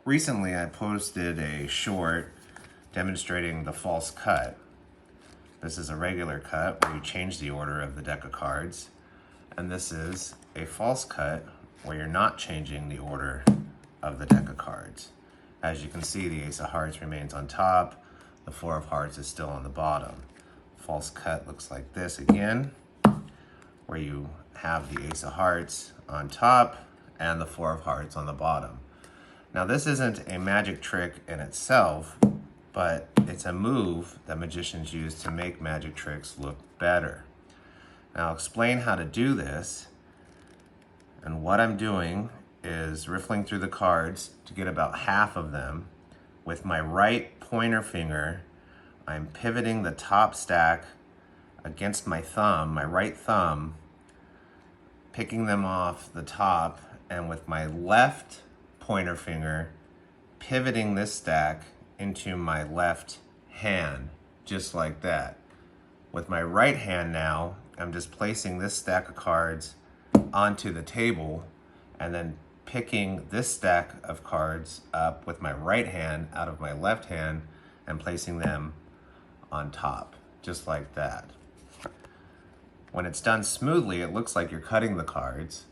Recently, I posted a short demonstrating the false cut. This is a regular cut where you change the order of the deck of cards. And this is a false cut where you're not changing the order of the deck of cards. As you can see, the Ace of Hearts remains on top. The Four of Hearts is still on the bottom. False cut looks like this again, where you have the Ace of Hearts on top and the Four of Hearts on the bottom. Now, this isn't a magic trick in itself, but it's a move that magicians use to make magic tricks look better. Now, I'll explain how to do this. And what I'm doing is riffling through the cards to get about half of them. With my right pointer finger, I'm pivoting the top stack against my thumb, my right thumb, picking them off the top, and with my left pointer finger, pivoting this stack into my left hand, just like that. With my right hand now, I'm just placing this stack of cards onto the table and then picking this stack of cards up with my right hand out of my left hand and placing them on top, just like that. When it's done smoothly, it looks like you're cutting the cards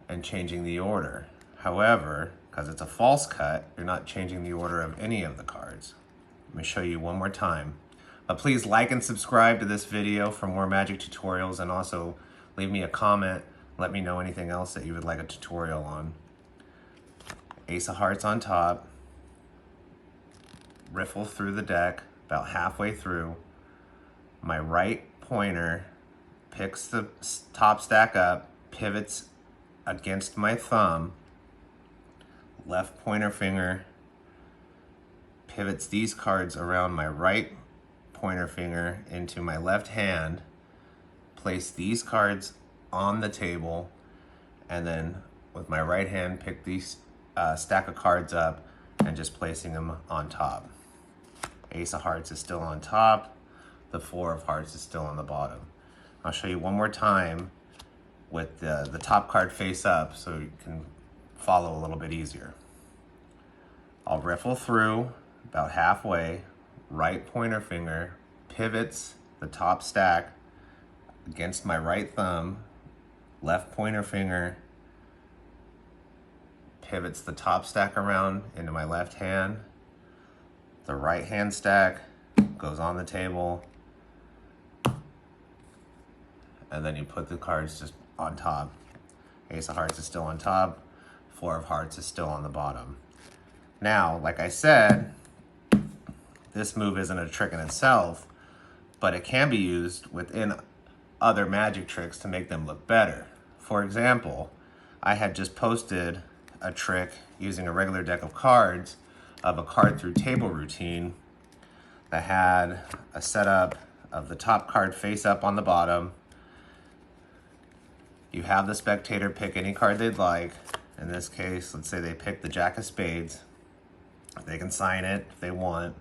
and changing the order. However, because it's a false cut, you're not changing the order of any of the cards. Let me show you one more time. But please like and subscribe to this video for more magic tutorials, and also leave me a comment. Let me know anything else that you would like a tutorial on. Ace of Hearts on top. Riffle through the deck about halfway through. My right pointer picks the top stack up, pivots against my thumb. Left pointer finger pivots these cards around my right pointer finger into my left hand, place these cards on the table, and then with my right hand pick these stack of cards up and just placing them on top. Ace of Hearts is still on top. The Four of Hearts is still on the bottom. I'll show you one more time with the top card face up so you can follow a little bit easier. I'll riffle through about halfway. Right pointer finger pivots the top stack against my right thumb. Left pointer finger pivots the top stack around into my left hand. The right hand stack goes on the table. And then you put the cards just on top. Ace of Hearts is still on top. Four of Hearts is still on the bottom. Now, like I said, this move isn't a trick in itself, but it can be used within other magic tricks to make them look better. For example, I had just posted a trick using a regular deck of cards of a card through table routine that had a setup of the top card face up on the bottom. You have the spectator pick any card they'd like. In this case, let's say they pick the Jack of Spades. They can sign it if they want.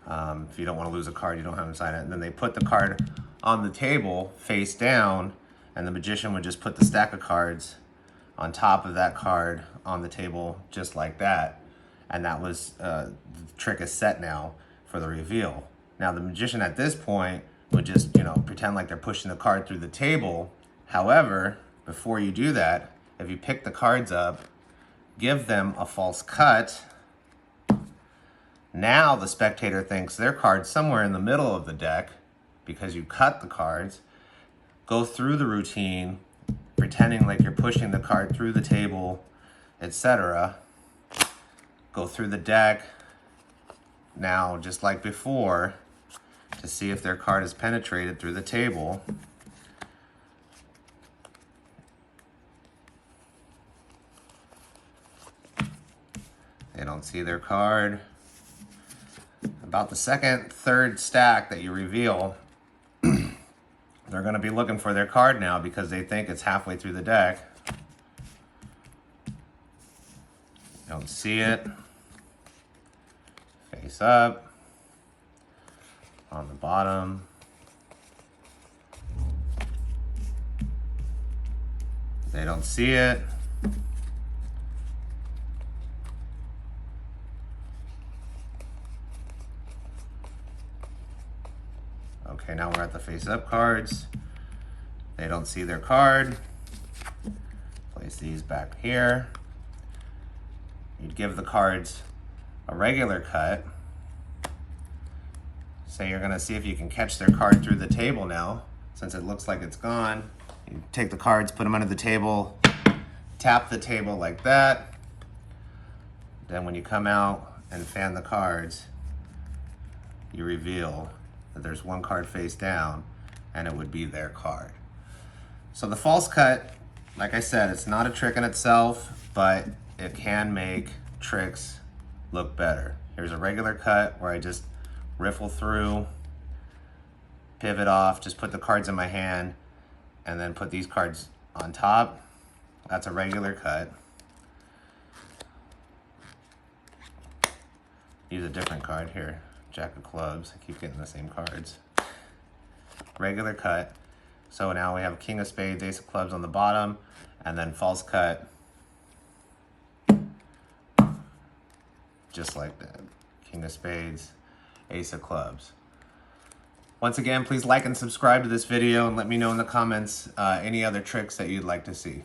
If you don't want to lose a card, you don't have to sign it. And then they put the card on the table face down, and the magician would just put the stack of cards on top of that card on the table, just like that. And that was, the trick is set now for the reveal. Now the magician at this point would just, pretend like they're pushing the card through the table. However, before you do that, if you pick the cards up, give them a false cut. Now the spectator thinks their card's somewhere in the middle of the deck because you cut the cards. Go through the routine, pretending like you're pushing the card through the table, etc. Go through the deck, now just like before, to see if their card is penetrated through the table. They don't see their card. About the second, third stack that you reveal, they're going to be looking for their card now because they think it's halfway through the deck. Don't see it. Face up. On the bottom. They don't see it. Okay, now we're at the face-up cards. They don't see their card. Place these back here. You'd give the cards a regular cut. Say you're gonna see if you can catch their card through the table now, since it looks like it's gone. You take the cards, put them under the table, tap the table like that. Then when you come out and fan the cards, you reveal that there's one card face down, and it would be their card. So the false cut, like I said, it's not a trick in itself, but it can make tricks look better. Here's a regular cut where I just riffle through, pivot off, just put the cards in my hand, and then put these cards on top. That's a regular cut. Use a different card here, Jack of Clubs. I keep getting the same cards. Regular cut. So now we have King of Spades, Ace of Clubs on the bottom, and then false cut. Just like that. King of Spades, Ace of Clubs. Once again, please like and subscribe to this video and let me know in the comments any other tricks that you'd like to see.